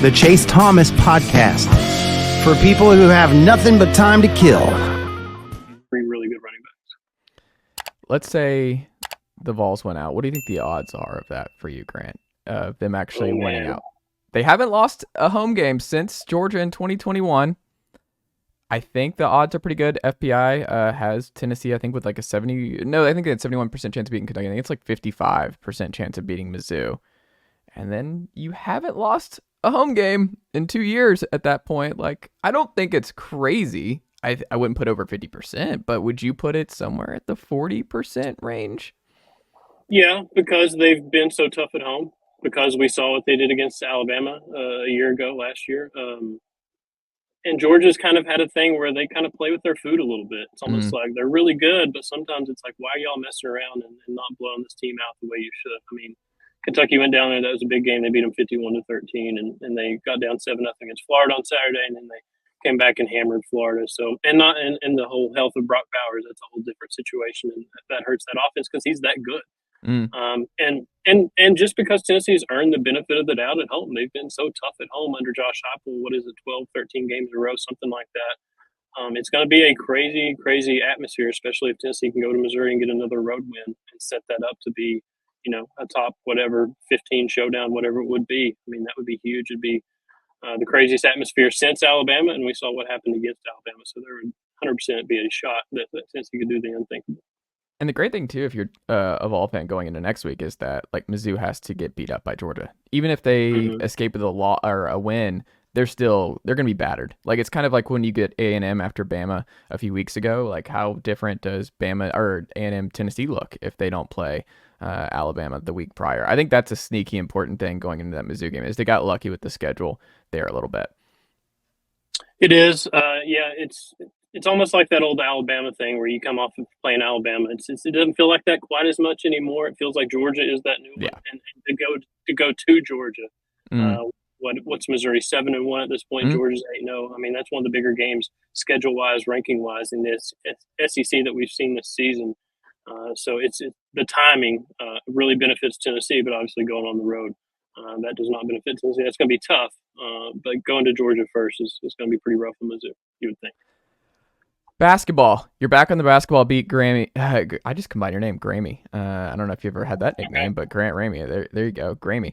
the Chase Thomas Podcast, for people who have nothing but time to kill. Three really good running backs. Let's say the Vols went out. What do you think the odds are of that for you, Grant? Of them actually winning out? They haven't lost a home game since Georgia in 2021. I think the odds are pretty good. FPI has Tennessee, I think, with like a 70. No, I think they had 71% chance of beating Kentucky. I think it's like 55% chance of beating Mizzou. And then you haven't lost a home game in 2 years at that point. Like, I don't think it's crazy. I wouldn't put over 50%, but would you put it somewhere at the 40% range? Yeah, because they've been so tough at home. Because we saw what they did against Alabama last year. And Georgia's kind of had a thing where they kind of play with their food a little bit. It's almost like they're really good, but sometimes it's like, why are y'all messing around and not blowing this team out the way you should? I mean, Kentucky went down there. That was a big game. They beat them 51-13, and they got down 7-0 against Florida on Saturday, and then they came back and hammered Florida. So, and the whole health of Brock Bowers, that's a whole different situation, and that hurts that offense because he's that good. And just because Tennessee's earned the benefit of the doubt at home, they've been so tough at home under Josh Heupel. What is it, 12, 13 games in a row, something like that. It's going to be a crazy, crazy atmosphere, especially if Tennessee can go to Missouri and get another road win and set that up to be, a top 15 showdown, whatever it would be. I mean, that would be huge. It'd be the craziest atmosphere since Alabama, and we saw what happened against Alabama. So there would 100% be a shot that Tennessee could do the unthinkable. And the great thing, too, if you're a Vol fan going into next week, is that like Mizzou has to get beat up by Georgia. Even if they escape with a win, they're going to be battered. Like, it's kind of like when you get A&M after Bama a few weeks ago. Like, how different does Bama or A&M Tennessee look if they don't play Alabama the week prior? I think that's a sneaky important thing going into that Mizzou game, is they got lucky with the schedule there a little bit. It is. It's almost like that old Alabama thing where you come off of playing Alabama. It doesn't feel like that quite as much anymore. It feels like Georgia is that new one. And to go to Georgia, what's Missouri 7-1 at this point? Georgia's 8-0. I mean, that's one of the bigger games schedule wise, ranking wise in this SEC that we've seen this season. So it's the timing really benefits Tennessee, but obviously going on the road that does not benefit Tennessee. That's going to be tough. But going to Georgia first is going to be pretty rough on Mizzou, you would think. Basketball. You're back on the basketball beat, Grammy. I just combined your name, Grammy. I don't know if you ever had that nickname, but Grant Ramey. There you go, Grammy.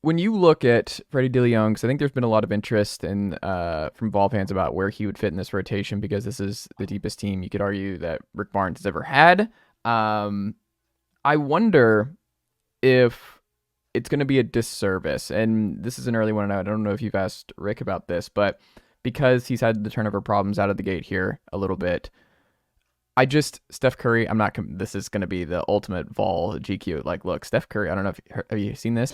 When you look at Freddie Dillione, because I think there's been a lot of interest from Vol fans about where he would fit in this rotation, because this is the deepest team you could argue that Rick Barnes has ever had. I wonder if it's going to be a disservice, and this is an early one. I don't know if you've asked Rick about this, but because he's had the turnover problems out of the gate here a little bit, Steph Curry, this is going to be the ultimate Vol GQ. Like, look, Steph Curry, I don't know have you seen this?